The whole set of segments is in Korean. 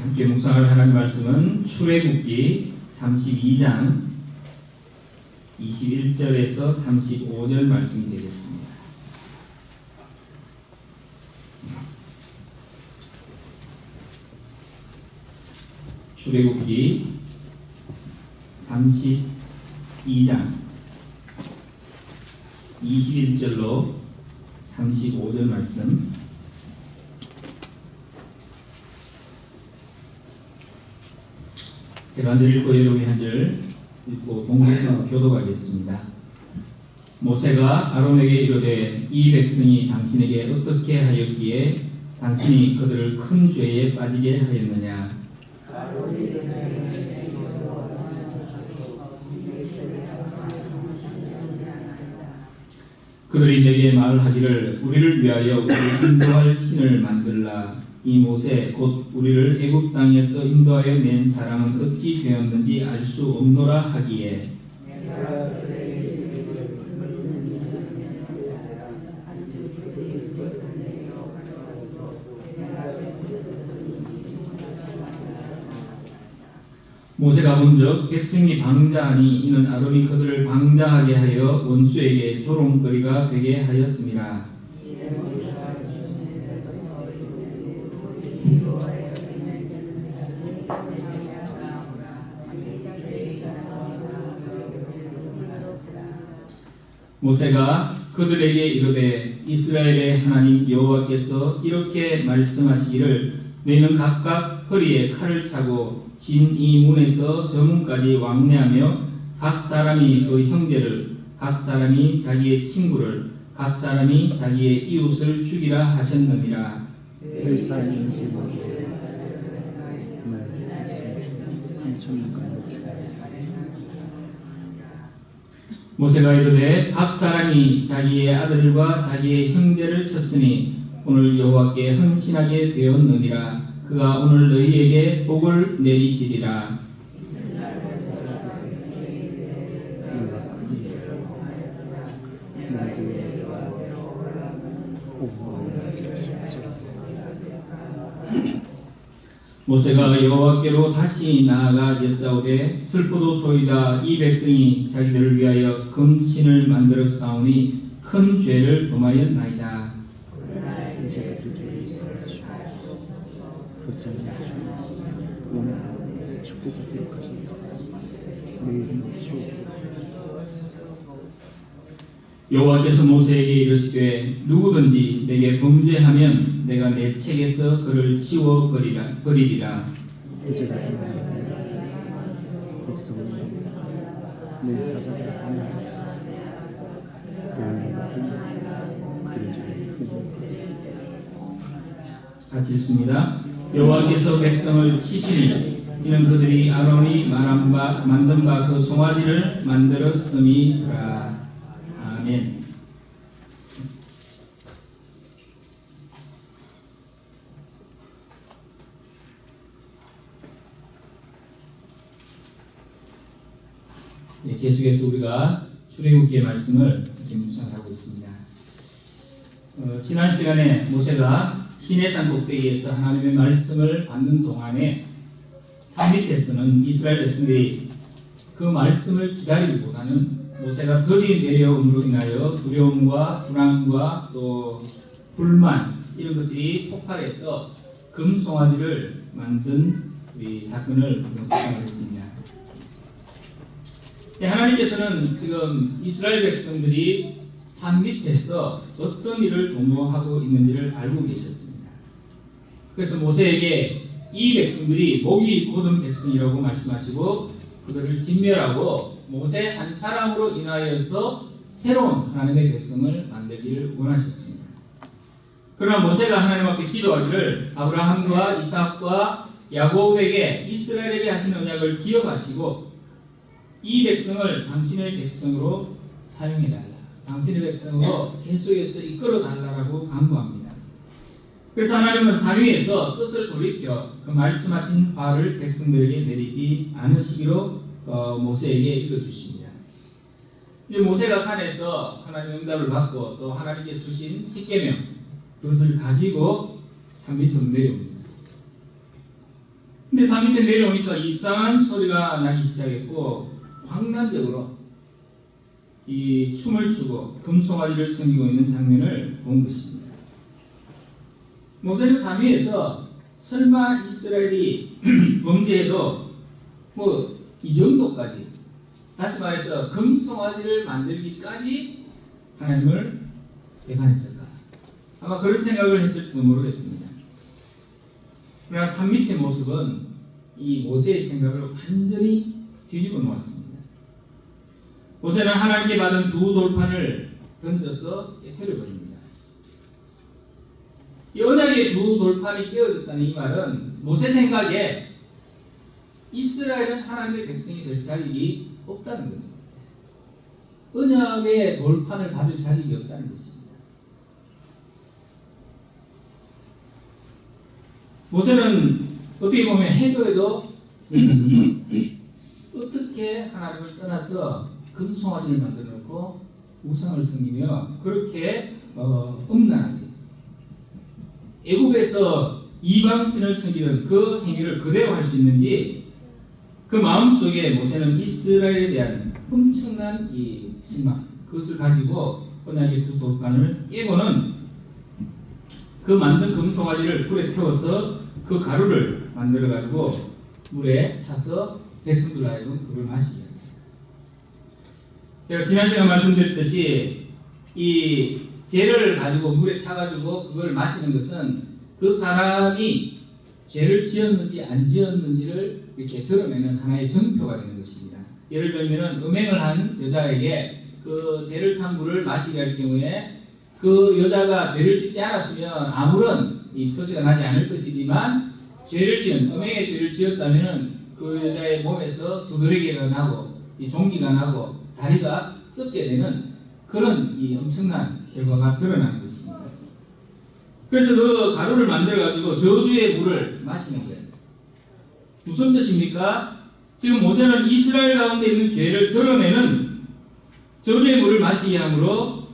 함께 묵상할 하나님 말씀은 출애굽기 32장 21절에서 35절 말씀이 되겠습니다. 출애굽기 32장 21절로 35절 말씀. 제가 한 절 읽고 여러분이 한 절 읽고 동시에 교독하겠습니다. 모세가 아론에게 이르되 이 백성이 당신에게 어떻게 하였기에 당신이 그들을 큰 죄에 빠지게 하였느냐. 그들이 내게 말하기를 우리를 위하여 우리를 인도할 신을 만들라. 이 모세 곧 우리를 애굽 땅에서 인도하여 낸 사람은 어찌 되었는지 알 수 없노라 하기에 모세가 본즉 백성이 방자하니 이는 아론이 그들을 방자하게 하여 원수에게 조롱거리가 되게 하였습니다. 모세가 그들에게 이르되 이스라엘의 하나님 여호와께서 이렇게 말씀하시기를 너희는 각각 허리에 칼을 차고 진 이 문에서 저 문까지 왕래하며 각 사람이 그 형제를 각 사람이 자기의 친구를 각 사람이 자기의 이웃을 죽이라 하셨느니라. 모세가 이르되 각 사람이 자기의 아들과 자기의 형제를 쳤으니 오늘 여호와께 헌신하게 되었느니라. 그가 오늘 너희에게 복을 내리시리라. 모세가 여호와께로 다시 나아가 여짜오되 슬프도소이다. 이 백성이 자기들을 위하여 금신을 만들어 싸우니 큰 죄를 범하였나이다. 여호와께서 모세에게 이르시되 누구든지 내게 범죄하면 내가 내 책에서 그를 치워 버리리라. 같이 읽습니다. 여호와께서 백성을 치시니 이는 그들이 아론이 만든 바 그 송아지를 만들었음이라. 아멘. 네, 계속해서 우리가 출애굽기의 말씀을 묵상하고 있습니다. 지난 시간에 모세가 시내산 꼭대기에서 하나님의 말씀을 받는 동안에 산 밑에서는 이스라엘 백성들이 그 말씀을 기다리기보다는 모세가 들이 내려옴으로 인하여 두려움과 불안과 또 불만 이런 것들이 폭발해서 금송아지를 만든 우리 사건을 묵상했습니다. 하나님께서는 지금 이스라엘 백성들이 산 밑에서 어떤 일을 도모하고 있는지를 알고 계셨습니다. 그래서 모세에게 이 백성들이 목이 곧은 백성이라고 말씀하시고 그들을 진멸하고 모세 한 사람으로 인하여서 새로운 하나님의 백성을 만들기를 원하셨습니다. 그러나 모세가 하나님 앞에 기도하기를 아브라함과 이삭과 야곱에게 이스라엘에게 하신 언약을 기억하시고 이 백성을 당신의 백성으로 사용해달라. 당신의 백성으로 계속해서 이끌어달라고 간구합니다. 그래서 하나님은 산위에서 뜻을 돌이켜 그 말씀하신 바를 백성들에게 내리지 않으시기로 모세에게 읽어주십니다. 이제 모세가 산에서 하나님의 응답을 받고 또 하나님께서 주신 십계명 그것을 가지고 산 밑으로 내려옵니다. 근데 산 밑에 내려오니까 이상한 소리가 나기 시작했고 광란적으로 이 춤을 추고 금송아지를 섬기고 있는 장면을 본 것입니다. 모세는 산 위에서 설마 이스라엘이 범죄해도 뭐 이 정도까지, 다시 말해서 금송아지를 만들기까지 하나님을 배반했을까? 아마 그런 생각을 했을지도 모르겠습니다. 그러나 산 밑의 모습은 이 모세의 생각을 완전히 뒤집어 놓았습니다. 모세는 하나님께 받은 두 돌판을 던져서 깨뜨려 버립니다. 이 언약의 두 돌판이 깨어졌다는 이 말은 모세 생각에 이스라엘은 하나님의 백성이 될 자격이 없다는 거죠. 언약의 돌판을 받을 자격이 없다는 것입니다. 모세는 어떻게 보면 해도 어떻게 하나님을 떠나서 금송아지를 만들어 놓고 우상을 섬기며 그렇게 음란하게 애국에서 이방신을 섬기는 그 행위를 그대로 할 수 있는지, 그 마음속에 모세는 이스라엘에 대한 엄청난 이 실망, 그것을 가지고 언약의 두 돌판을 깨고는 그 만든 금송아지를 불에 태워서 그 가루를 만들어 가지고 물에 타서 백성들 하여금 그걸 마시게 합니다. 제가 지난 시간 말씀드렸듯이 이 죄를 가지고 물에 타가지고 그걸 마시는 것은 그 사람이 죄를 지었는지 안 지었는지를 이렇게 드러내는 하나의 증표가 되는 것입니다. 예를 들면 음행을 한 여자에게 그 죄를 탄 물을 마시게 할 경우에 그 여자가 죄를 짓지 않았으면 아무런 이 표시가 나지 않을 것이지만, 음행의 죄를 지었다면 그 여자의 몸에서 두드러기가 나고 이 종기가 나고 다리가 썩게 되는 그런 이 엄청난 결과가 드러나는 것입니다. 그래서 그 가루를 만들어 가지고 저주의 물을 마시는 거예요. 무슨 뜻입니까? 지금 모세는 이스라엘 가운데 있는 죄를 드러내는 저주의 물을 마시게 하므로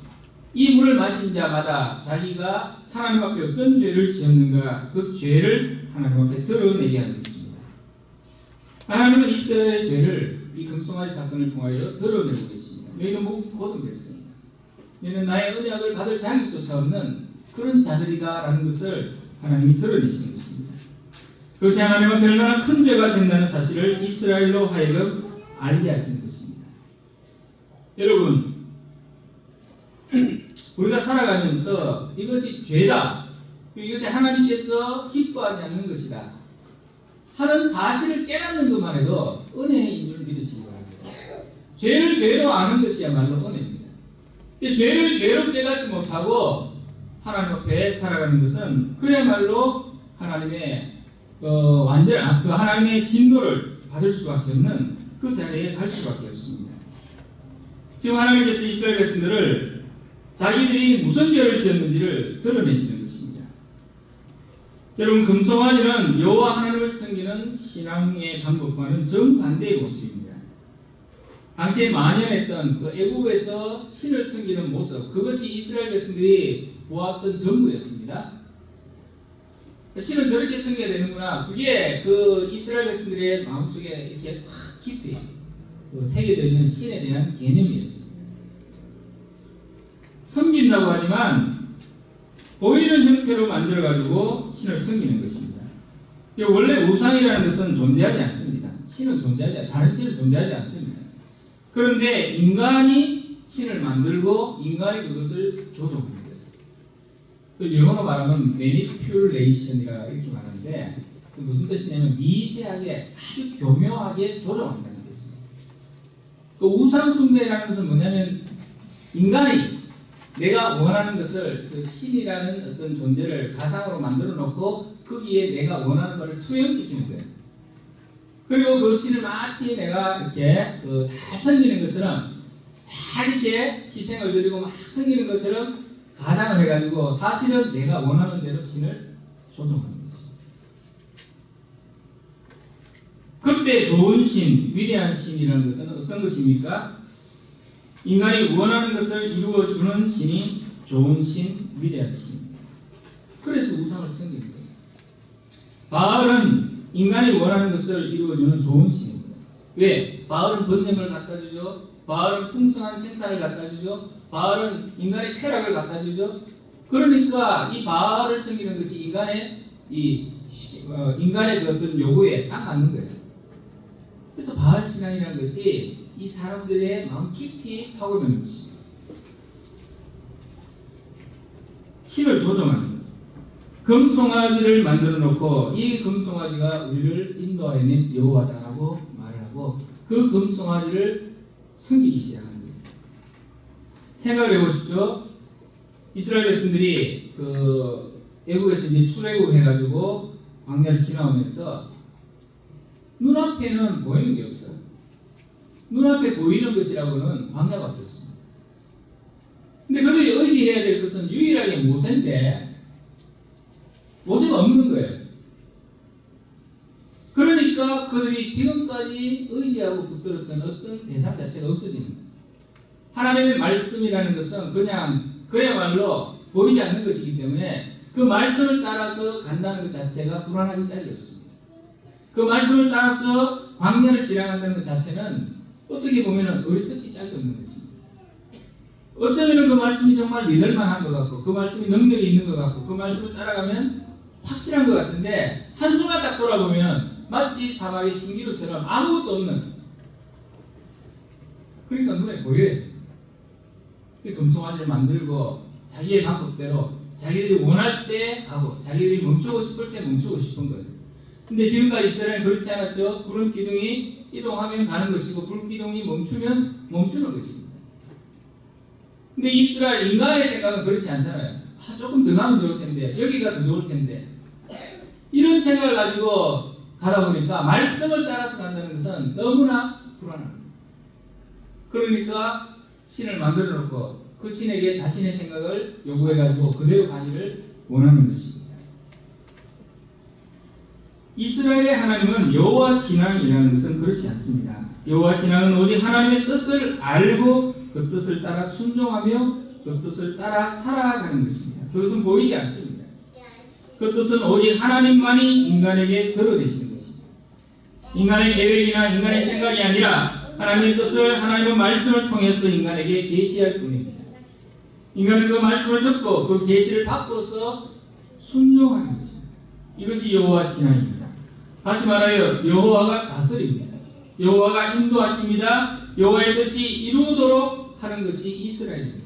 이 물을 마신 자마다 자기가 하나님 앞에 어떤 죄를 지었는가, 그 죄를 하나님 앞에 드러내게 하는 것입니다. 하나님은 이스라엘의 죄를 이 금송아지 사건을 통하여 드러내고 계십니다. 너희는 모든 백성이다. 너희는 나의 언약을 받을 자격조차 없는 그런 자들이다 라는 것을 하나님이 드러내시는 것입니다. 그것이 하나님 앞에 얼마나 큰 죄가 된다는 사실을 이스라엘로 하여금 알게 하시는 것입니다. 여러분, 우리가 살아가면서 이것이 죄다, 이것이 하나님께서 기뻐하지 않는 것이다 하는 사실을 깨닫는 것만 해도 은혜인 줄 믿으시기 바랍니다. 죄를 죄로 아는 것이야말로 은혜입니다. 죄를 죄로 깨닫지 못하고 하나님 앞에 살아가는 것은 그야말로 하나님의 하나님의 진노를 받을 수밖에 없는 그 자리에 갈 수밖에 없습니다. 지금 하나님께서 이스라엘 백성들을 자기들이 무슨 죄를 지었는지를 드러내시는 것입니다. 여러분, 금송아지는 여호와 하나님을 섬기는 신앙의 방법과는 정반대의 모습입니다. 당시에 만연했던 그 애국에서 신을 섬기는 모습, 그것이 이스라엘 백성들이 보았던 전부였습니다. 신은 저렇게 섬겨야 되는구나, 그게 그 이스라엘 백성들의 마음속에 이렇게 확 깊이 새겨져 있는 신에 대한 개념이었습니다. 섬긴다고 하지만 보이는 형태로 만들어가지고 신을 섬기는 것입니다. 원래 우상이라는 것은 존재하지 않습니다. 신은 다른 신은 존재하지 않습니다. 그런데 인간이 신을 만들고 인간이 그것을 조종합니다. 영어로 말하면 manipulation이라 이렇게 말하는데, 무슨 뜻이냐면 미세하게 아주 교묘하게 조종한다는 뜻입니다. 그 우상 숭배라는 것은 뭐냐면 인간이 내가 원하는 것을 신이라는 어떤 존재를 가상으로 만들어 놓고 거기에 내가 원하는 것을 투영시키는 거예요. 그리고 그 신을 마치 내가 이렇게 잘 섬기는 것처럼, 잘 이렇게 희생을 드리고 막 섬기는 것처럼 가장을 해가지고 사실은 내가 원하는 대로 신을 조종하는 것입니다. 그때 좋은 신, 위대한 신이라는 것은 어떤 것입니까? 인간이 원하는 것을 이루어주는 신이 좋은 신, 위대한 신입니다. 그래서 우상을 섬기는 거예요. 바알은 인간이 원하는 것을 이루어주는 좋은 신입니다. 왜? 바알은 번영을 갖다주죠. 바알은 풍성한 생산을 갖다주죠. 바알은 인간의 쾌락을 갖다주죠. 그러니까 이 바알을 섬기는 것이 인간의 인간의 그 어떤 요구에 딱 맞는 거예요. 그래서 바알 신앙이라는 것이 이 사람들의 마음 깊이 파고드는 것입니다. 신을 조종하는 것. 금송아지를 만들어 놓고 이 금송아지가 우리를 인도하여낸 여호와다라고 말을 하고 그 금송아지를 섬기기 시작합니다. 생각을 해보십시오. 이스라엘 백성들이 그 애국에서 이제 출애굽 해가지고 광야를 지나오면서 눈앞에는 보이는 게 없어요. 눈앞에 보이는 것이라고는 광야밖에 없습니다. 근데 그들이 의지해야 될 것은 유일하게 모세인데 모세가 없는 거예요. 그러니까 그들이 지금까지 의지하고 붙들었던 어떤 대상 자체가 없어지는 거예요. 하나님의 말씀이라는 것은 그냥 그야말로 보이지 않는 것이기 때문에 그 말씀을 따라서 간다는 것 자체가 불안하기 짝이 없습니다. 그 말씀을 따라서 광야를 지나간다는 것 자체는 어떻게 보면 어리석기 짝이 없는 것입니다. 어쩌면 그 말씀이 정말 믿을만한 것 같고 그 말씀이 능력이 있는 것 같고 그 말씀을 따라가면 확실한 것 같은데 한순간 딱 돌아보면 마치 사막의 신기루처럼 아무것도 없는, 그러니까 눈에 보여요. 금송아지를 만들고 자기의 방법대로 자기들이 원할 때 가고 자기들이 멈추고 싶을 때 멈추고 싶은 거예요. 근데 지금까지 이스라엘은 그렇지 않았죠. 구름 기둥이 이동하면 가는 것이고 불 기둥이 멈추면 멈추는 것입니다. 근데 이스라엘 인간의 생각은 그렇지 않잖아요. 조금 더 가면 좋을 텐데 여기가 더 좋을 텐데 이런 생각을 가지고 가다 보니까 말씀을 따라서 간다는 것은 너무나 불안합니다. 그러니까 신을 만들어 놓고 그 신에게 자신의 생각을 요구해가지고 그대로 가기를 원하는 것입니다. 이스라엘의 하나님은 여호와 신앙이라는 것은 그렇지 않습니다. 여호와 신앙은 오직 하나님의 뜻을 알고 그 뜻을 따라 순종하며 그 뜻을 따라 살아가는 것입니다. 그것은 보이지 않습니다. 그 뜻은 오직 하나님만이 인간에게 드러내시는 것입니다. 인간의 계획이나 인간의 생각이 아니라 하나님의 뜻을 하나님의 말씀을 통해서 인간에게 계시할 뿐입니다. 인간은 그 말씀을 듣고 그 계시를 받고서 순종하는 것입니다. 이것이 여호와 신앙입니다. 다시 말하여 여호와가 다스립니다. 여호와가 인도하십니다. 여호와의 뜻이 이루어도록 하는 것이 이스라엘입니다.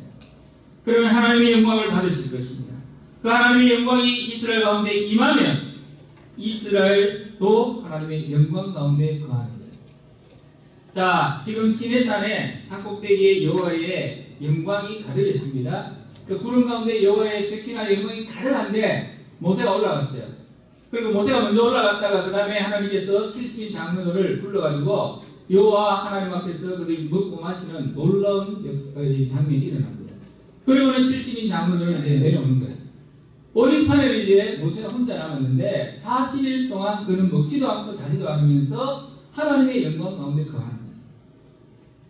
그러면 하나님의 영광을 받으실 것입니다. 그 하나님의 영광이 이스라엘 가운데 임하면 이스라엘도 하나님의 영광 가운데 거하는 거예요. 자, 지금 시내산에 산꼭대기에 여호와의 영광이 가득했습니다. 그 구름 가운데 여호와의 쉐키나 영광이 가득한데 모세가 올라갔어요. 그리고 모세가 먼저 올라갔다가 그 다음에 하나님께서 70인 장로들을 불러가지고 여호와 하나님 앞에서 그들이 먹고 마시는 놀라운 장면이 일어납니다. 그리고는 70인 장로들은 이제 내려오는 거예요. 오직 산에는 이제 모세가 혼자 남았는데 40일 동안 그는 먹지도 않고 자지도 않으면서 하나님의 영광 가운데 거하는 거예요.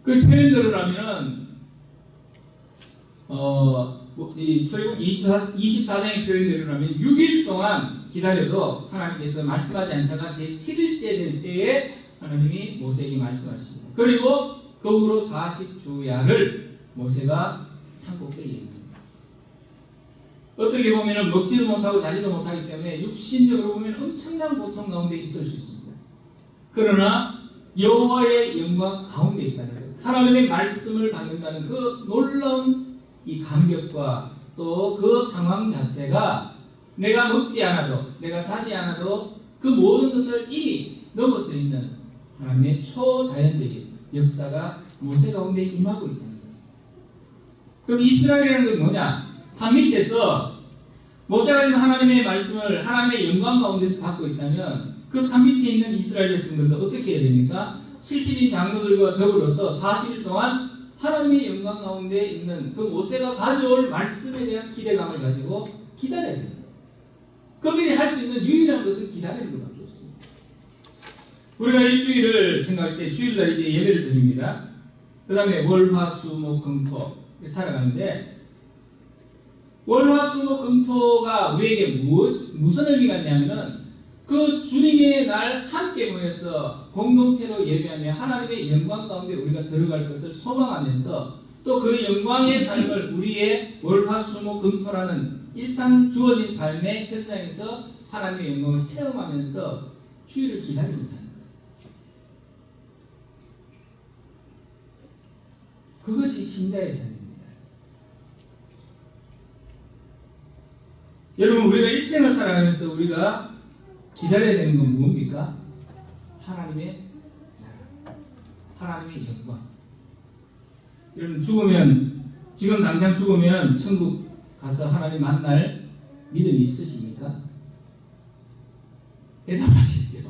그 표현대로 하면은 이 출애굽 24장의 표현대로 하면 6일 동안 기다려도 하나님께서 말씀하지 않다가 제7일째 될 때에 하나님이 모세에게 말씀하십니다. 그리고 그 후로 40주야를 모세가 산꼭대기에 있는 겁니다. 어떻게 보면 먹지도 못하고 자지도 못하기 때문에 육신적으로 보면 엄청난 고통 가운데 있을 수 있습니다. 그러나 여호와의 영광 가운데 있다는 것, 하나님의 말씀을 받는다는 그 놀라운 이 감격과 또 그 상황 자체가 내가 먹지 않아도 내가 자지 않아도 그 모든 것을 이미 넘어서 있는 하나님의 초자연적인 역사가 모세 가운데 임하고 있다는 거예요. 그럼 이스라엘이라는 건 뭐냐? 산 밑에서 모세가 있는 하나님의 말씀을 하나님의 영광 가운데서 받고 있다면 그 산 밑에 있는 이스라엘 백성들도 어떻게 해야 됩니까? 70인 장로들과 더불어서 40일 동안 하나님의 영광 가운데 있는 그 모세가 가져올 말씀에 대한 기대감을 가지고 기다려야 됩니다. 그들이 할 수 있는 유일한 것은 기다리는 것밖에 없습니다. 우리가 일주일을 생각할 때 주일날 이제 예배를 드립니다. 그 다음에 월, 화, 수, 목, 금, 토 살아가는데 월, 화, 수, 목, 금, 토가 우리에게 무슨 의미가 있냐면은 그 주님의 날 함께 모여서 공동체로 예배하며 하나님의 영광 가운데 우리가 들어갈 것을 소망하면서 또 그 영광의 삶을 우리의 월화수목금토라는 일상 주어진 삶의 현장에서 하나님의 영광을 체험하면서 주일을 기다리는 삶. 그것이 신자의 삶입니다. 여러분, 우리가 일생을 살아가면서 우리가 기다려야 되는 건 뭡니까? 하나님의 나라, 하나님의 영광. 여러분, 지금 당장 죽으면 천국 가서 하나님 만날 믿음이 있으십니까? 대답하시죠.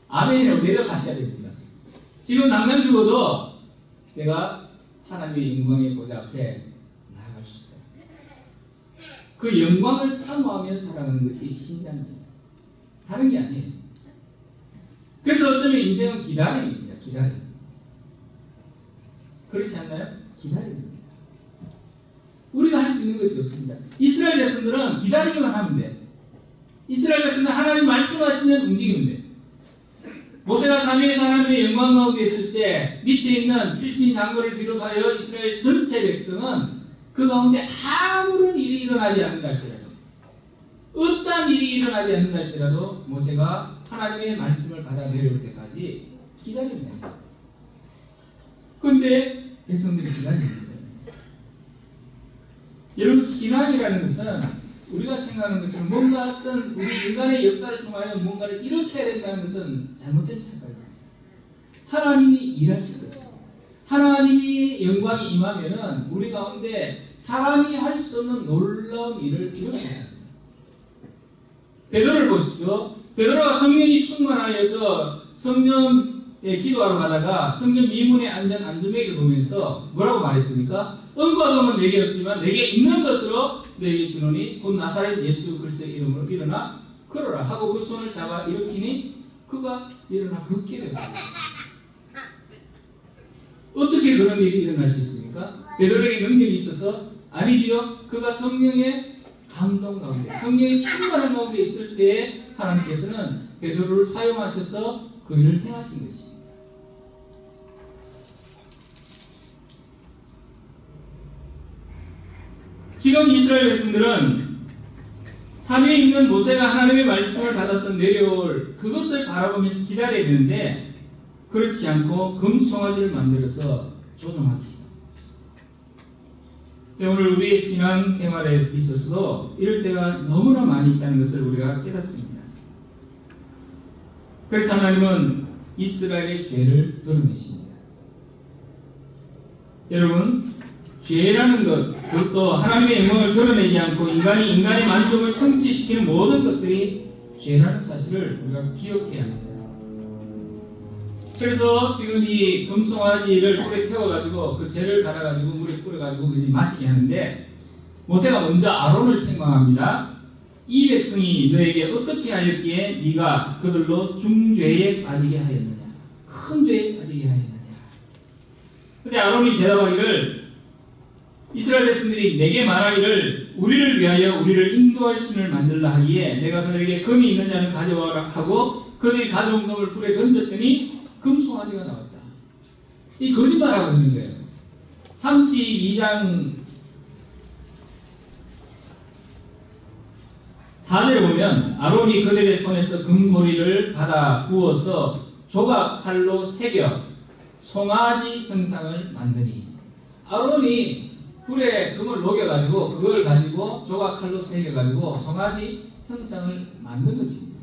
아멘이라고 대답하셔야 됩니다. 지금 당장 죽어도 내가 하나님의 영광의 보좌 앞에 나아갈 수 있다. 그 영광을 사모하며 살아가는 것이 신자입니다. 다른 게 아니에요. 그래서 어쩌면 인생은 기다림입니다. 기다림. 그렇지 않나요? 기다림입니다. 우리가 할 수 있는 것이 없습니다. 이스라엘 백성들은 기다리기만 하면 돼. 이스라엘 백성들은 하나님 말씀하시면 움직이면 돼. 모세가 삼위에서 하나님의 영광 가운데 있을 때 밑에 있는 70인 장로를 비롯하여 이스라엘 전체 백성은 그 가운데 아무런 일이 일어나지 않는다 할지라도, 어떠한 일이 일어나지 않는다 할지라도 모세가 하나님의 말씀을 받아 내려올 때까지 기다리면 됩니다. 그런데 백성들이 기다립니다. 여러분, 신앙이라는 것은 우리가 생각하는 것은 뭔가 어떤 우리 인간의 역사를 통하여 뭔가를 일으켜야 된다는 것은 잘못된 착각입니다. 하나님이 일하실 것입니다. 하나님이 영광이 임하면은 우리 가운데 사람이 할 수 없는 놀라운 일을 일으켰습니다. 베드로를 보십시오. 베드로가 성령이 충만하여서 성령에 기도하러 가다가 성령 미문의 안전맥을 보면서 뭐라고 말했습니까? 은과 금은 내게 없지만 내게 있는 것으로 내게 주노니 곧 나사렛 예수 그리스도의 이름으로 일어나 걸어라 하고 그 손을 잡아 일으키니 그가 일어나 걷게 되었습니다. 어떻게 그런 일이 일어날 수 있습니까? 베드로에게 능력이 있어서? 아니지요. 그가 성령의 감동 가운데, 성령의 충만한 가운데 있을 때에 하나님께서는 베드로를 사용하셔서 그 일을 행하신 것입니다. 지금 이스라엘 백성들은 산에 있는 모세가 하나님의 말씀을 받아서 내려올 그것을 바라보면서 기다려야 되는데 그렇지 않고 금송아지를 만들어서 조종하기 시작합니다. 오늘 우리의 신앙 생활에 있어서도 이럴 때가 너무나 많이 있다는 것을 우리가 깨닫습니다. 그래서 하나님은 이스라엘의 죄를 드러내십니다. 여러분, 죄라는 것, 그것도 하나님의 영광을 드러내지 않고 인간이 인간의 만족을 성취시키는 모든 것들이 죄라는 사실을 우리가 기억해야 합니다. 그래서 지금 이 금송아지를 불에 태워가지고 그 죄를 갈아가지고 물에 뿌려가지고 마시게 하는데 모세가 먼저 아론을 책망합니다. 이 백성이 너에게 어떻게 하였기에 네가 그들로 중죄에 빠지게 하였느냐, 큰 죄에 빠지게 하였느냐. 근데 아론이 대답하기를 이스라엘 백성들이 내게 말하기를 우리를 위하여 우리를 인도할 신을 만들라 하기에 내가 그들에게 금이 있는 자는 가져와라 하고 그들이 가져온 금을 불에 던졌더니 금송아지가 나왔다. 이 거짓말하고 있는 거예요. 32장 4절에 보면 아론이 그들의 손에서 금고리를 받아 부어서 조각 칼로 새겨 송아지 형상을 만드니, 아론이 불에 금을 녹여가지고 그걸 가지고 조각 칼로 새겨가지고 송아지 형상을 만든 것입니다.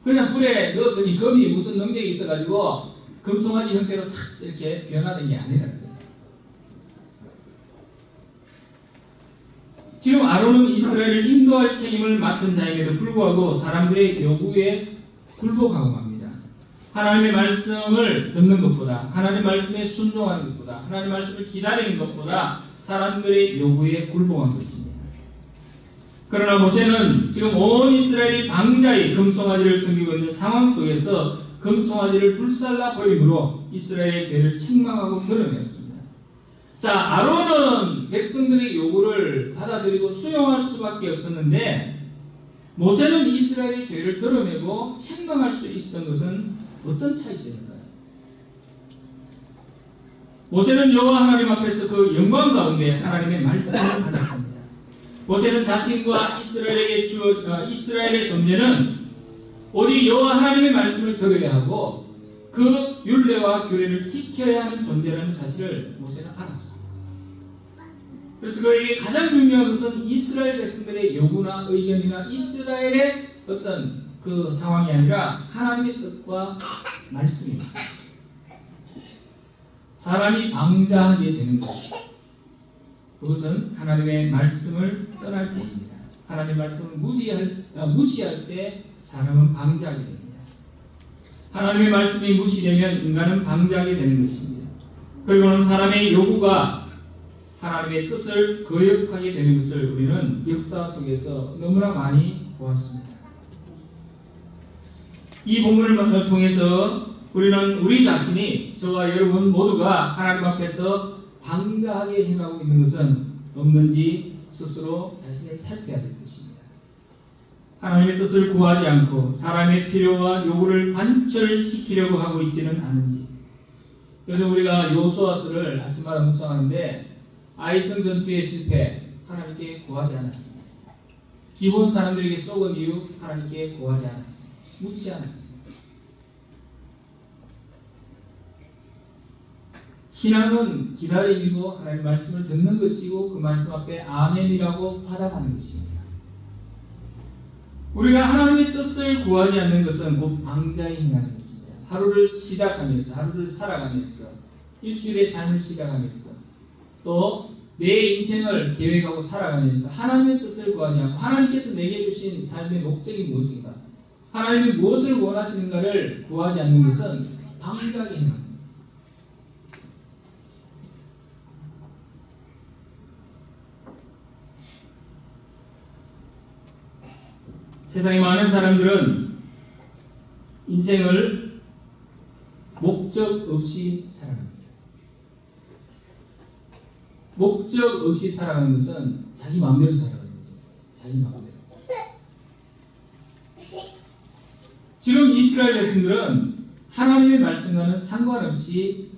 그냥 불에 넣었더니 금이 무슨 능력이 있어가지고 금송아지 형태로 탁 이렇게 변화된 게 아니라는 거예요. 지금 아론은 이스라엘을 인도할 책임을 맡은 자임에도 불구하고 사람들의 요구에 굴복하고 맙니다. 하나님의 말씀을 듣는 것보다, 하나님의 말씀에 순종하는 것보다, 하나님의 말씀을 기다리는 것보다 사람들의 요구에 굴복한 것입니다. 그러나 모세는 지금 온 이스라엘이 방자히 금송아지를 섬기고 있는 상황 속에서 금송아지를 불살라 버림으로 이스라엘의 죄를 책망하고 드러냈습니다. 자, 아론은 백성들의 요구를 받아들이고 수용할 수밖에 없었는데 모세는 이스라엘의 죄를 드러내고 책망할 수 있었던 것은 어떤 차이점일까요? 모세는 여호와 하나님 앞에서 그 영광 가운데 하나님의 말씀을 받았습니다. 모세는 자신과 이스라엘의 존재는 오직 여호와 하나님의 말씀을 들어야 하고 그 율례와 규례를 지켜야 하는 존재라는 사실을 모세는 알았습니다. 그래서 그에게 가장 중요한 것은 이스라엘 백성들의 요구나 의견이나 이스라엘의 어떤 그 상황이 아니라 하나님의 뜻과 말씀입니다. 사람이 방자하게 되는 것, 그것은 하나님의 말씀을 떠날 때입니다. 하나님의 말씀을 무시할 때 사람은 방자하게 됩니다. 하나님의 말씀이 무시되면 인간은 방자하게 되는 것입니다. 그리고는 사람의 요구가 하나님의 뜻을 거역하게 되는 것을 우리는 역사 속에서 너무나 많이 보았습니다. 이 본문을 통해서 우리는 우리 자신이, 저와 여러분 모두가 하나님 앞에서 방자하게 행하고 있는 것은 없는지 스스로 자신을 살펴야 될 것입니다. 하나님의 뜻을 구하지 않고 사람의 필요와 요구를 관철시키려고 하고 있지는 않은지. 그래서 우리가 여호수아서를 아침마다 묵상하는데 아이성 전투의 실패, 하나님께 구하지 않았습니다. 기본 사람들에게 쏘은 이유, 하나님께 구하지 않았습니다. 묻지 않았습니다. 신앙은 기다림이고 하나님의 말씀을 듣는 것이고 그 말씀 앞에 아멘이라고 화답하는 것입니다. 우리가 하나님의 뜻을 구하지 않는 것은 곧 방자에 행하는 것입니다. 하루를 시작하면서, 하루를 살아가면서, 일주일의 삶을 시작하면서, 또 내 인생을 계획하고 살아가면서 하나님의 뜻을 구하지 않고 하나님께서 내게 주신 삶의 목적이 무엇인가, 하나님이 무엇을 원하시는가를 구하지 않는 것은 방자하게 행합니다. 세상에 많은 사람들은 인생을 목적 없이 살아갑니다. 목적 없이 살아가는 것은 자기 마음대로 살아가는 거죠. 자기 마음대로. 지금 이스라엘 백성들은 하나님의 말씀과는 상관없이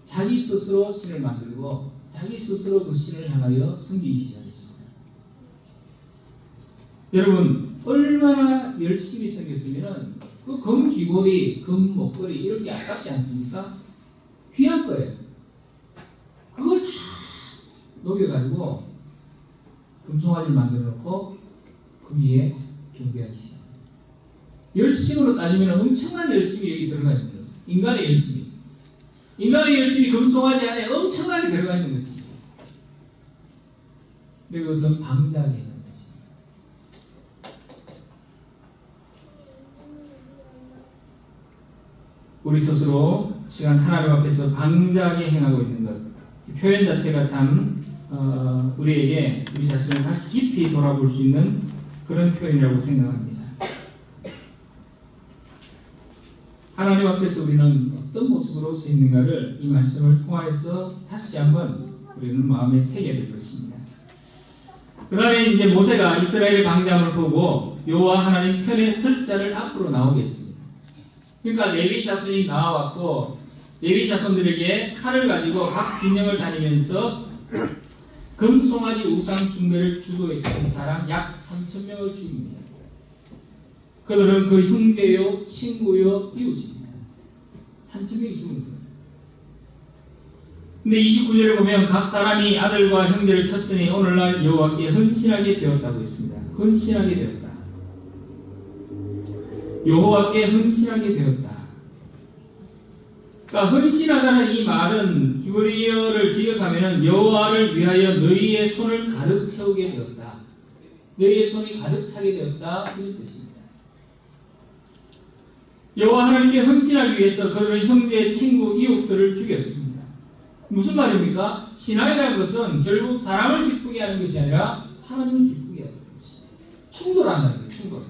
자기 스스로 신을 만들고 자기 스스로 그 신을 향하여 섬기기 시작했습니다. 여러분, 얼마나 열심히 섬겼으면 그 금 귀걸이, 금 목걸이 이런 게 아깝지 않습니까? 귀한 거예요. 그걸 다 녹여가지고 금송아지를 만들어 놓고 그 위에 경배하기 시작합니다. 열심으로 따지면 엄청난 열심이 여기 들어가 있는 거예요. 인간의 열심이. 인간의 열심이 금송아지 안에 엄청나게 들어가 있는 것입니다. 근데 그것은 방자하게 하는 것입니다. 우리 스스로 시간 하나님 앞에서 방자하게 행하고 있는 것, 이 표현 자체가 참 우리에게 우리 자신을 다시 깊이 돌아볼 수 있는 그런 표현이라고 생각합니다. 하나님 앞에서 우리는 어떤 모습으로 서 있는가를 이 말씀을 통하여서 다시 한번 우리는 마음에 새겨야 될 것입니다. 그 다음에 이제 모세가 이스라엘의 방자함을 보고 여호와 하나님 편에 설 자를 앞으로 나오게 했습니다. 그러니까 레위 자손이 나와왔고 레위 자손들에게 칼을 가지고 각 진영을 다니면서 금송아지 우상 숭배를 주도했던 사람 약 3,000명을 죽입니다. 그들은 그 형제요, 친구요, 이웃입니다. 3,000명이 죽은 거예요. 근데 29절에 보면 각 사람이 아들과 형제를 쳤으니 오늘날 여호와께 헌신하게 되었다고 했습니다. 헌신하게 되었다. 여호와께 헌신하게 되었다. 그러니까 헌신하다는 이 말은 히브리어를 지역하면 여호와를 위하여 너희의 손을 가득 채우게 되었다. 너희의 손이 가득 차게 되었다. 이런 뜻입니다. 여호와 하나님께 헌신하기 위해서 그들은 형제, 친구, 이웃들을 죽였습니다. 무슨 말입니까? 신앙이라는 것은 결국 사람을 기쁘게 하는 것이 아니라 하나님을 기쁘게 하는 것입니다. 충돌한다는 거예요. 충돌.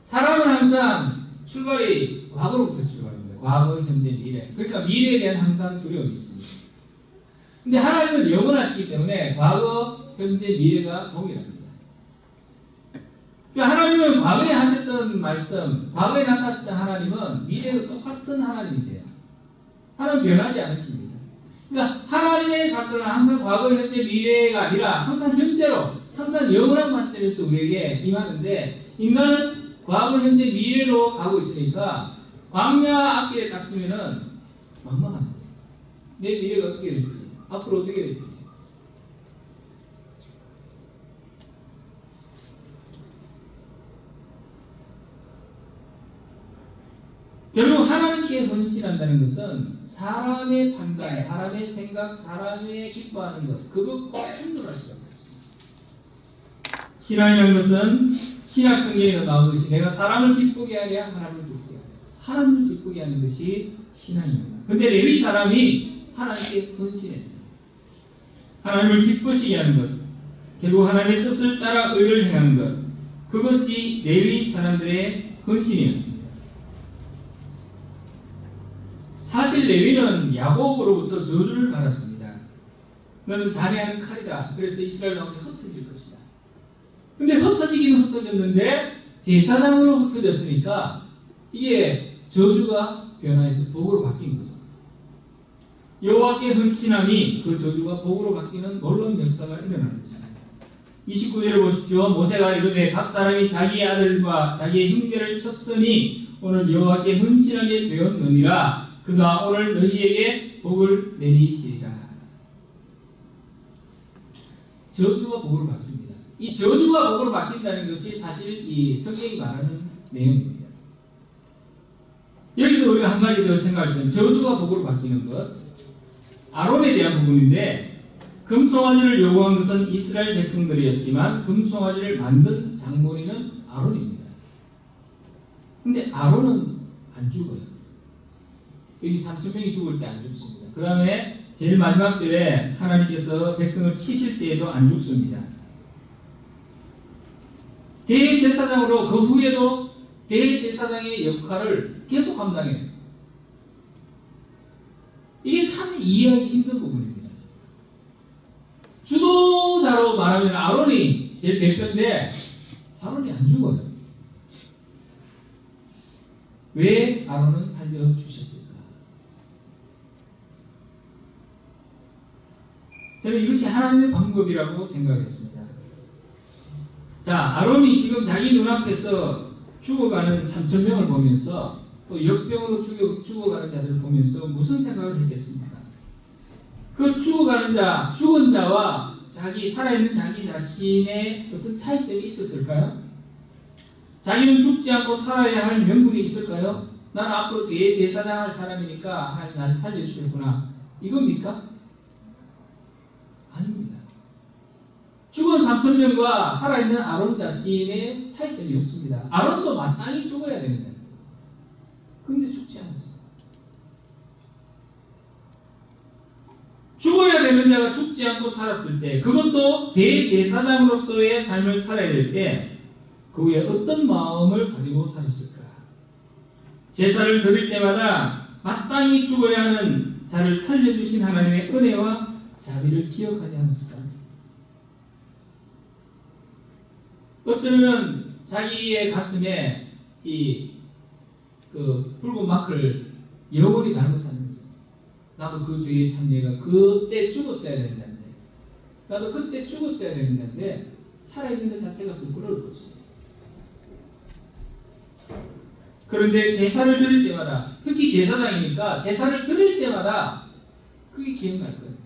사람은 항상 출발이 과거로부터 출발합니다. 과거, 현재, 미래. 그러니까 미래에 대한 항상 두려움이 있습니다. 근데 하나님은 영원하시기 때문에 과거, 현재, 미래가 동일합니다. 그러니까 하나님은 과거에 하셨던 말씀, 과거에 나타나셨던 하나님은 미래도 똑같은 하나님이세요. 하나님 변하지 않으십니다. 그러니까 하나님의 사건은 항상 과거, 현재, 미래가 아니라 항상 현재로, 항상 영원한 관점에서 우리에게 임하는데, 인간은 과거, 현재, 미래로 가고 있으니까 광야 앞길에 딱 서면은 막막합니다. 내 미래가 어떻게 될지, 앞으로 어떻게 될지. 결국 하나님께 헌신한다는 것은 사람의 판단, 사람의 생각, 사람의 기뻐하는 것, 그것과 충돌할 수밖에 없습니다. 신앙이라는 것은 신약 성경에서 나온 것이 내가 사람을 기쁘게 하랴 하나님을 기쁘게 하랴, 하나님을 기쁘게 하는 것이 신앙입니다. 근데 레위 사람이 하나님께 헌신했습니다. 하나님을 기쁘시게 하는 것, 결국 하나님의 뜻을 따라 의를 행하는 것, 그것이 레위 사람들의 헌신이었습니다. 사실 레위는 야곱으로부터 저주를 받았습니다. 너는 잔해하는 칼이다. 그래서 이스라엘 가운데 흩어질 것이다. 근데 흩어지기는 흩어졌는데 제사장으로 흩어졌으니까 이게 저주가 변화해서 복으로 바뀐 거죠. 여호와께 헌신함이 그 저주가 복으로 바뀌는 놀라운 역사가 일어나는 것입니다. 29절을 보십시오. 모세가 이르되 각 사람이 자기의 아들과 자기의 형제를 쳤으니 오늘 여호와께 헌신하게 되었느니라. 그가 오늘 너희에게 복을 내리시리라. 저주가 복으로 바뀝니다. 이 저주가 복으로 바뀐다는 것이 사실 이 성경이 말하는 내용입니다. 여기서 우리가 한 가지 더 생각할 점은 저주가 복으로 바뀌는 것, 아론에 대한 부분인데, 금송아지를 요구한 것은 이스라엘 백성들이었지만 금송아지를 만든 장본인은 아론입니다. 근데 아론은 안 죽어요. 여기 3,000명이 죽을 때 안 죽습니다. 그 다음에 제일 마지막 절에 하나님께서 백성을 치실 때에도 안 죽습니다. 대제사장으로 그 후에도 대제사장의 역할을 계속 감당해요. 이게 참 이해하기 힘든 부분입니다. 주도자로 말하면 아론이 제일 대표인데 아론이 안 죽어요. 왜 아론은 살려주셨을까? 저는 이것이 하나님의 방법이라고 생각했습니다. 자, 아론이 지금 자기 눈앞에서 죽어가는 3,000명을 보면서 또 역병으로 죽어가는 자들을 보면서 무슨 생각을 했겠습니까? 그 죽어가는 자, 죽은 자와 자기 살아있는 자기 자신의 어떤 차이점이 있었을까요? 자기는 죽지 않고 살아야 할 명분이 있을까요? 나는 앞으로 대제사장 할 사람이니까 하나님 나를 살려주셨구나. 이겁니까? 아닙니다. 죽은 3,000명과 살아있는 아론 자신의 차이점이 없습니다. 아론도 마땅히 죽어야 되는 자입니다. 그런데 죽지 않았어요. 죽어야 되는 자가 죽지 않고 살았을 때, 그것도 대제사장으로서의 삶을 살아야 될 때 그 후에 어떤 마음을 가지고 살았을까? 제사를 드릴 때마다 마땅히 죽어야 하는 자를 살려주신 하나님의 은혜와 자비를 기억하지 않았을까? 어쩌면 자기의 가슴에 그 붉은 마크를 영원히 달고 사는 거죠. 나도 그 주의 참여가 그때 죽었어야 되는데, 나도 그때 죽었어야 되는데 살아있는 것 자체가 부끄러울 것입니다. 그런데 제사를 드릴 때마다, 특히 제사장이니까 제사를 드릴 때마다 그게 기억날 거예요.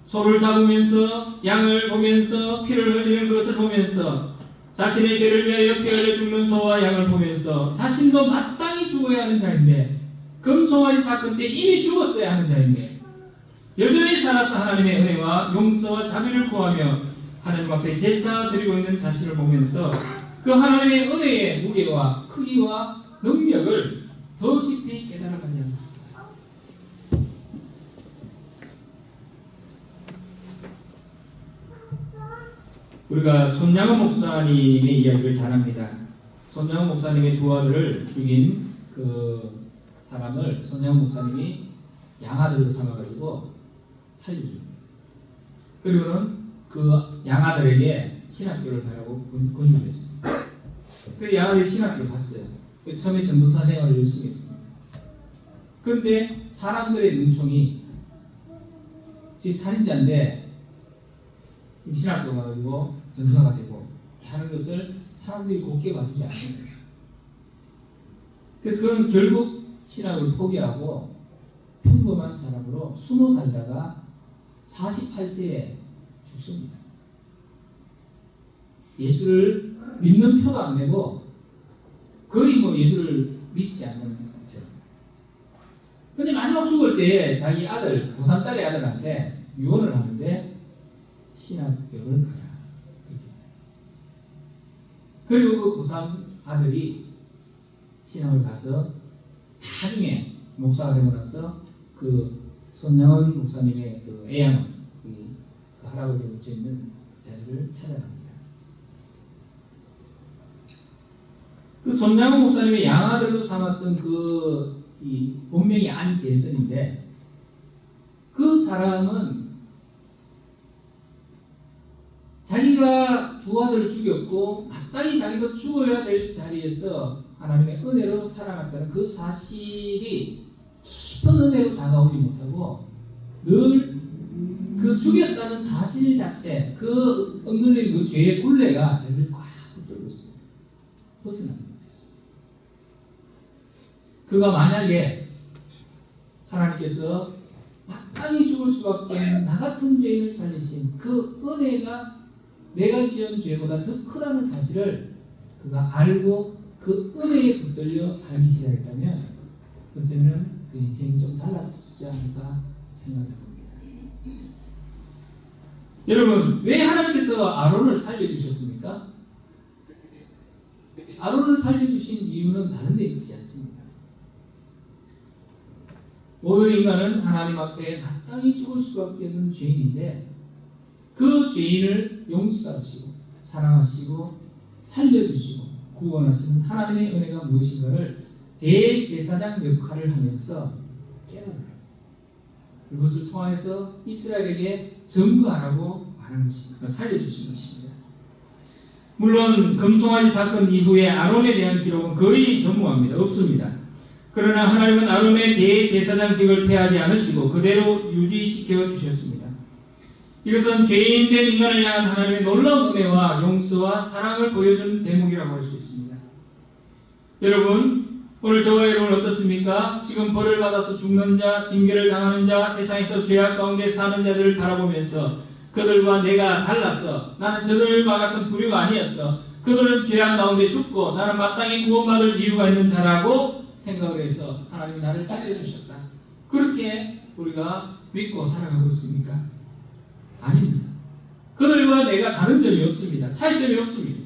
소를 잡으면서 양을 보면서 피를 흘리는 것을 보면서 자신의 죄를 위하여 피 흘려 죽는 소와 양을 보면서 자신도 마땅히 죽어야 하는 자인데, 금송아지 사건 때 이미 죽었어야 하는 자인데 여전히 살아서 하나님의 은혜와 용서와 자비를 구하며 하나님 앞에 제사 드리고 있는 자신을 보면서 그 하나님의 은혜의 무게와 크기와 능력을 더 깊이 깨달아가지 않습니다. 우리가 손양호 목사님의 이야기를 잘 합니다. 손양호 목사님의 두 아들을 죽인 그 사람을 손양호 목사님이 양아들로 삼아가지고 살려줍니다. 그리고는 그 양아들에게 신학교를 가라고 권유를 했습니다. 그 양아들이 신학교를 갔어요. 처음에 전도사 생활을 열심히 했습니다. 그런데 사람들의 눈총이 지금 살인자인데 지금 신학교 가가지고 전도사가 되고 하는 것을 사람들이 곱게 봐주지 않습니다. 그래서 그는 결국 신학을 포기하고 평범한 사람으로 숨어 살다가 48세에 죽습니다. 예수를 믿는 표도 안 내고 거의 뭐 예수를 믿지 않는 거죠. 근데 마지막 죽을 때 자기 아들, 고3짜리 아들한테 유언을 하는데 신학교를 가라. 그리고 그 고3 아들이 신학을 가서 나중에 목사가 되고 나서 그 손양원 목사님의 그 애양원, 그 할아버지가 묻혀 있는 자리를 찾아갑니다. 그 손양원 목사님의 양아들로 삼았던 이 본명이 안재선인데 그 사람은 자기가 두 아들을 죽였고 마땅히 자기도 죽어야 될 자리에서 하나님의 은혜로 살아났다는 그 사실이 깊은 은혜로 다가오지 못하고 늘 그 죽였다는 사실 자체, 그 억눌린 그 죄의 굴레가 자기를 꽉 붙들고 있습니다. 벗어나지 못했어요. 그가 만약에 하나님께서 마땅히 죽을 수밖에 없는 나 같은 죄인을 살리신 그 은혜가 내가 지은 죄보다 더 크다는 사실을 그가 알고 그 은혜에 붙들려 살기 시작했다면 어쩌면 그 인생이 좀 달라졌지 않을까 생각해 봅니다. 여러분, 왜 하나님께서 아론을 살려주셨습니까? 아론을 살려주신 이유는 다른 데 있지 않습니다. 모든 인간은 하나님 앞에 마땅히 죽을 수밖에 없는 죄인인데 그 죄인을 용서하시고 사랑하시고 살려주시고 구원하시는 하나님의 은혜가 무엇인가를 대제사장 역할을 하면서 깨달아요. 그것을 통해서 이스라엘에게 증거하라고 하는 것입니다. 살려주신 것입니다. 물론 금송아지 사건 이후에 아론에 대한 기록은 거의 전무합니다. 없습니다. 그러나 하나님은 아론의 대제사장직을 폐하지 않으시고 그대로 유지시켜 주셨습니다. 이것은 죄인된 인간을 향한 하나님의 놀라운 은혜와 용서와 사랑을 보여주는 대목이라고 할 수 있습니다. 여러분, 오늘 저와 여러분 어떻습니까? 지금 벌을 받아서 죽는 자, 징계를 당하는 자, 세상에서 죄악 가운데 사는 자들을 바라보면서 그들과 내가 달랐어. 나는 저들과 같은 부류가 아니었어. 그들은 죄악 가운데 죽고 나는 마땅히 구원받을 이유가 있는 자라고 생각을 해서 하나님이 나를 살려주셨다. 그렇게 우리가 믿고 살아가고 있습니까? 아닙니다. 그들과 내가 다른 점이 없습니다. 차이점이 없습니다.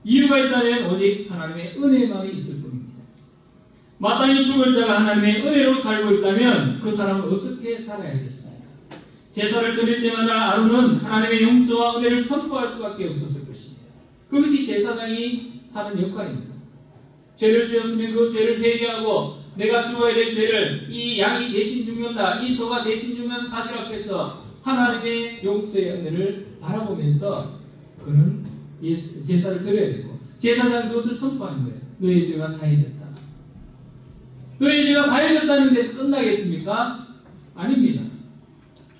이유가 있다면 오직 하나님의 은혜만이 있을 뿐입니다. 마땅히 죽을 자가 하나님의 은혜로 살고 있다면 그 사람은 어떻게 살아야겠어요? 제사를 드릴 때마다 아론은 하나님의 용서와 은혜를 선포할 수밖에 없었을 것입니다. 그것이 제사장이 하는 역할입니다. 죄를 지었으면 그 죄를 회개하고 내가 죽어야 될 죄를 이 양이 대신 죽는다, 이 소가 대신 죽는 사실 앞에서 하나님의 용서의 은혜를 바라보면서 그는 제사를 드려야 되고 제사장은 그것을 선포하는 거예요. 너의 죄가 사해졌다. 너의 죄가 사해졌다는 데서 끝나겠습니까? 아닙니다.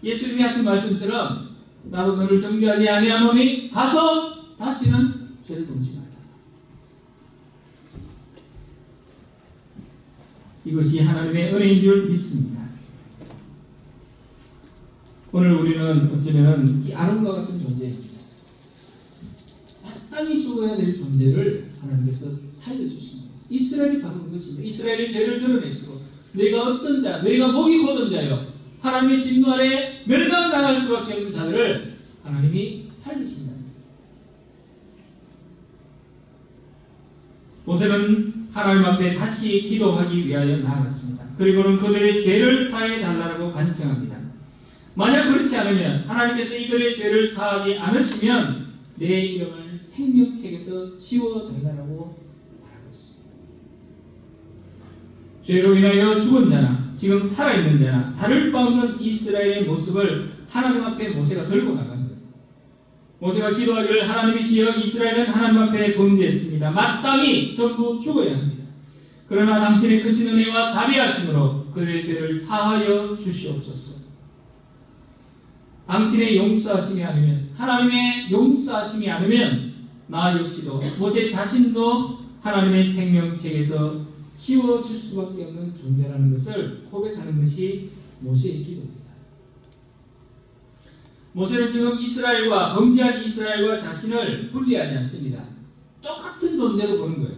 예수님이 하신 말씀처럼 나도 너를 정죄하지 아니하노니 가서 다시는 죄를 범치 말라. 이것이 하나님의 은혜인 줄 믿습니다. 오늘 우리는 어쩌면 이 아론과 같은 존재입니다. 마땅히 죽어야 될 존재를 하나님께서 살려주십니다. 이스라엘이 바로 그것입니다. 이스라엘이 죄를 드러내시고 너희가 어떤 자, 너희가 목이 곧은 자요 하나님의 진노 아래 멸망당할 수밖에 없는 자들을 하나님이 살리신다. 모세는 하나님 앞에 다시 기도하기 위하여 나아갔습니다. 그리고는 그들의 죄를 사해 달라고 간청합니다. 만약 그렇지 않으면 하나님께서 이들의 죄를 사하지 않으시면 내 이름을 생명책에서 지워달라고 말하고 있습니다. 죄로 인하여 죽은 자나 지금 살아있는 자나 다를 바 없는 이스라엘의 모습을 하나님 앞에 모세가 들고 나간 거예요. 모세가 기도하기를 하나님이시여 이스라엘은 하나님 앞에 범죄했습니다. 마땅히 전부 죽어야 합니다. 그러나 당신의 크신 은혜와 자비하심으로 그들의 죄를 사하여 주시옵소서. 당신의 용서하심이 아니면, 하나님의 용서하심이 아니면 나 역시도 모세 자신도 하나님의 생명책에서 지워질 수밖에 없는 존재라는 것을 고백하는 것이 모세의 기도입니다. 모세는 지금 이스라엘과 범죄한 이스라엘과 자신을 분리하지 않습니다. 똑같은 존재로 보는 거예요.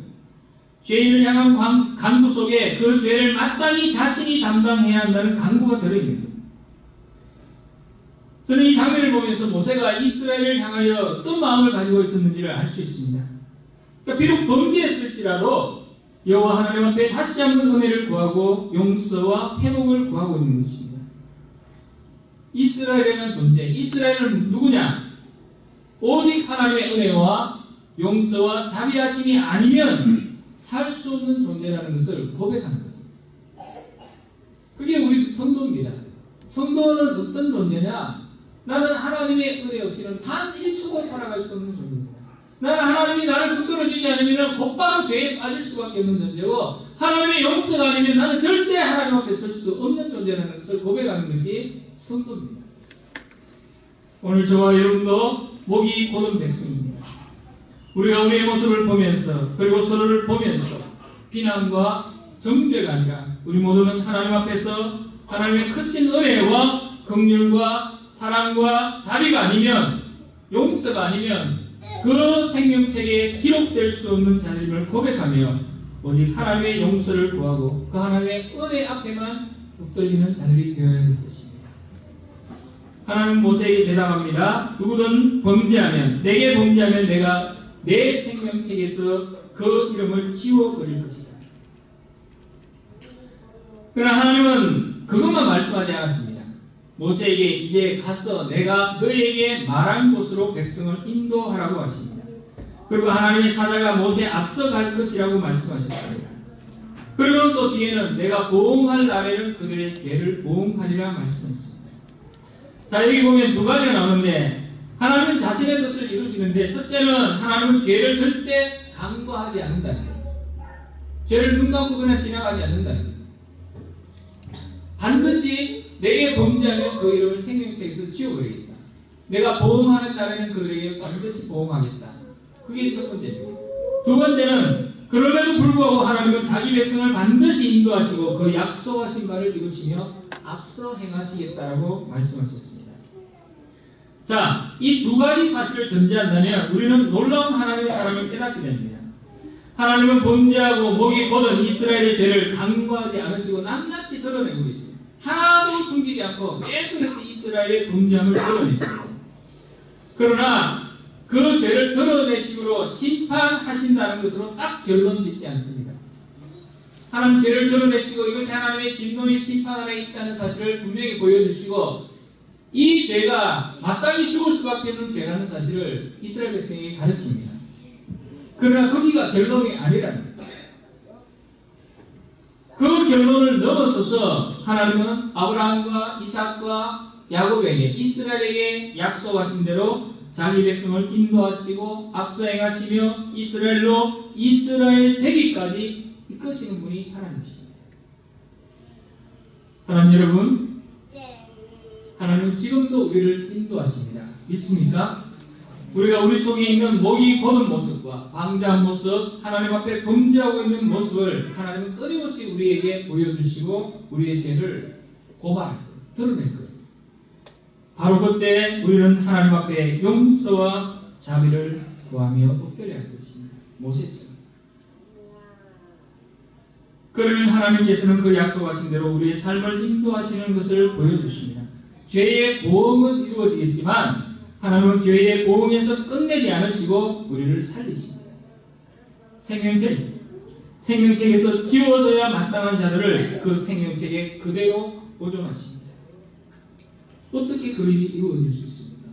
죄인을 향한 간구 속에 그 죄를 마땅히 자신이 담당해야 한다는 간구가 들어있는 거예요. 저는 이 장면을 보면서 모세가 이스라엘을 향하여 어떤 마음을 가지고 있었는지를 알 수 있습니다. 그러니까 비록 범죄했을지라도 여호와 하나님 앞에 다시 한번 은혜를 구하고 용서와 회복을 구하고 있는 것입니다. 이스라엘이라는 존재, 이스라엘은 누구냐? 오직 하나님의 은혜와 용서와 자비하심이 아니면 살 수 없는 존재라는 것을 고백하는 거예요. 그게 우리 성도입니다. 성도는 어떤 존재냐? 나는 하나님의 은혜 없이는 단 1초도 살아갈 수 없는 존재입니다. 나는 하나님이 나를 붙들어주지 않으면 곧바로 죄에 빠질 수밖에 없는 존재고, 하나님의 용서가 아니면 나는 절대 하나님 앞에 설 수 없는 존재라는 것을 고백하는 것이 성도입니다. 오늘 저와 여러분도 목이 곧은 백성입니다. 우리가 우리의 모습을 보면서, 그리고 서로를 보면서 비난과 정죄가 아니라 우리 모두는 하나님 앞에서 하나님의 크신 은혜와 긍휼과 사랑과 자비가 아니면, 용서가 아니면 그 생명책에 기록될 수 없는 자들임을 고백하며 오직 하나님의 용서를 구하고 그 하나님의 은혜 앞에만 붙들리는 자들이 되어야 할 것입니다. 하나님은 모세에게 대답합니다. 누구든 범죄하면, 내게 범죄하면 내가 내 생명책에서 그 이름을 지워버릴 것이다. 그러나 하나님은 그것만 말씀하지 않았습니다. 모세에게 이제 가서 내가 너에게 말한 곳으로 백성을 인도하라고 하십니다. 그리고 하나님의 사자가 모세 앞서 갈 것이라고 말씀하셨습니다. 그리고 또 뒤에는 내가 보응할 날에는 그들의 죄를 보응하리라 말씀했습니다. 자, 여기 보면 두 가지가 나오는데, 하나님은 자신의 뜻을 이루시는데, 첫째는 하나님은 죄를 절대 간과하지 않는다는 거예요. 죄를 눈 감고 그냥 지나가지 않는다는 거예요. 반드시 내게 범죄하면 그 이름을 생명책에서 지워버리겠다. 내가 보응하는 날에는 그들에게 반드시 보응하겠다. 그게 첫 번째입니다. 두 번째는 그럼에도 불구하고 하나님은 자기 백성을 반드시 인도하시고 그 약속하신 바를 이루시며 앞서 행하시겠다라고 말씀하셨습니다. 자, 이 두 가지 사실을 전제한다면 우리는 놀라운 하나님의 사랑을 깨닫게 됩니다. 하나님은 범죄하고 목이 곧은 이스라엘의 죄를 간과하지 않으시고 낱낱이 드러내고 계십니다. 하나도 숨기지 않고 계속해서 이스라엘의 범죄함을 드러내십니다. 그러나 그 죄를 드러내심으로 심판하신다는 것으로 딱 결론 짓지 않습니다. 하나님 죄를 드러내시고 이것이 하나님의 진노의 심판 아래 있다는 사실을 분명히 보여주시고, 이 죄가 마땅히 죽을 수밖에 없는 죄라는 사실을 이스라엘 백성에게 가르칩니다. 그러나 거기가 결론이 아니라는 거예요. 그 결론을 넘어서서 하나님은 아브라함과 이삭과 야곱에게, 이스라엘에게 약속하신 대로 자기 백성을 인도하시고 앞서 행하시며 이스라엘로 이스라엘 되기까지 이끄시는 분이 하나님이십니다. 사랑하는 여러분, 하나님은 지금도 우리를 인도하십니다. 믿습니까? 우리가 우리 속에 있는 목이 곧은 모습과 방자한 모습, 하나님 앞에 범죄하고 있는 모습을 하나님은 끊임없이 우리에게 보여주시고 우리의 죄를 고발할 거예요. 드러낼 거예요. 바로 그때 우리는 하나님 앞에 용서와 자비를 구하며 엎드려야 할 것입니다. 모세처럼. 그러면 하나님께서는 그 약속하신 대로 우리의 삶을 인도하시는 것을 보여주십니다. 죄의 보응은 이루어지겠지만 하나님은 죄의 보응에서 끝내지 않으시고 우리를 살리십니다. 생명책에서 지워져야 마땅한 자들을 그 생명책에 그대로 보존하십니다. 어떻게 그 일이 이루어질 수 있습니까?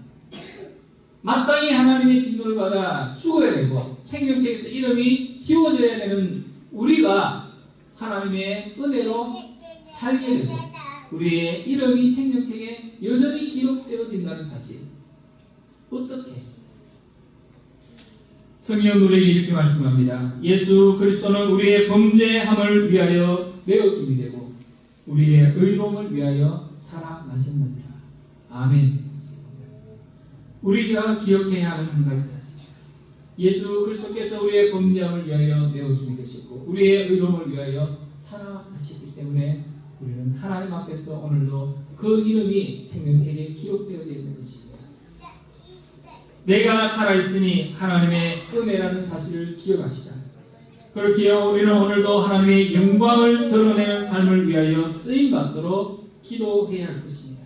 마땅히 하나님의 진노를 받아 죽어야 되고 생명책에서 이름이 지워져야 되는 우리가 하나님의 은혜로 살게 되고 우리의 이름이 생명책에 여전히 기록되어진다는 사실. 어떻게? 성경은 우리에게 이렇게 말씀합니다. 예수 그리스도는 우리의 범죄함을 위하여 내어 준비되고 우리의 의로움을 위하여 살아나셨느니라. 아멘. 우리가 기억해야 하는 한 가지 사실. 예수 그리스도께서 우리의 범죄함을 위하여 내어 준비되셨고 우리의 의로움을 위하여 살아나셨기 때문에 우리는 하나님 앞에서 오늘도 그 이름이 생명책에 기록되어져 있는 것입니다. 내가 살아있으니 하나님의 은혜라는 사실을 기억합시다. 그렇기에 우리는 오늘도 하나님의 영광을 드러내는 삶을 위하여 쓰임받도록 기도해야 할 것입니다.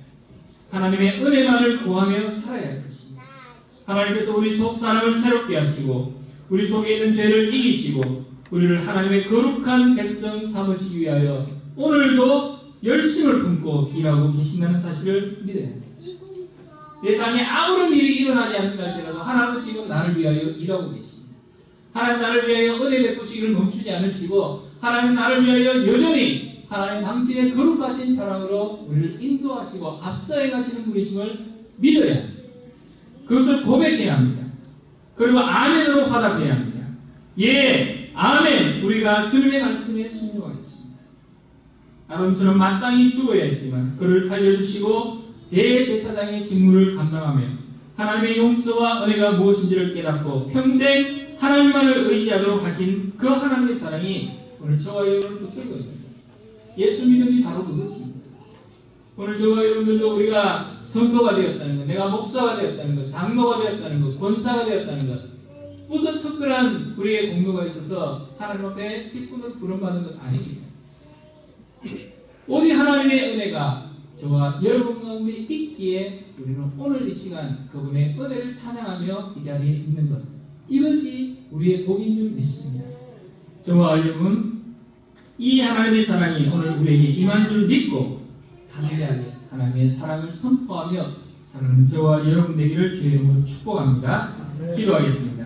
하나님의 은혜만을 구하며 살아야 할 것입니다. 하나님께서 우리 속 사람을 새롭게 하시고 우리 속에 있는 죄를 이기시고 우리를 하나님의 거룩한 백성 삼으시기 위하여 오늘도 열심을 품고 일하고 계신다는 사실을 믿어야 합니다. 내 삶에 아무런 일이 일어나지 않는 날짜라도 하나님은 지금 나를 위하여 일하고 계십니다. 하나님 나를 위하여 은혜 베푸시기를 멈추지 않으시고 하나님 나를 위하여 여전히 하나님 당신의 거룩하신 사랑으로 우리를 인도하시고 앞서해 가시는 분이심을 믿어야 합니다. 그것을 고백해야 합니다. 그리고 아멘으로 화답해야 합니다. 예, 아멘. 우리가 주님의 말씀에 순종하겠습니다. 아론처럼 마땅히 죽어야 했지만 그를 살려주시고 대제사장의 직무를 감당하며 하나님의 용서와 은혜가 무엇인지를 깨닫고 평생 하나님만을 의지하도록 하신 그 하나님의 사랑이 오늘 저와 여러분을 붙들고 있습니다. 예수 믿음이 바로 그것입니다. 오늘 저와 여러분들도 우리가 성도가 되었다는 것, 내가 목사가 되었다는 것, 장로가 되었다는 것, 권사가 되었다는 것, 무슨 특별한 우리의 공로가 있어서 하나님 앞에 직분을 부름받는 것 아닙니다. 오직 하나님의 은혜가 저와 여러분 가운데 있기에 우리는 오늘 이 시간 그분의 은혜를 찬양하며 이 자리에 있는 것, 이것이 우리의 복인 줄 믿습니다. 저와 여러분 이 하나님의 사랑이 오늘 우리에게 임한 줄 믿고 담대하게 하나님의 사랑을 선포하며 사랑하는 저와 여러분 되기를 주의 이름으로 축복합니다. 기도하겠습니다.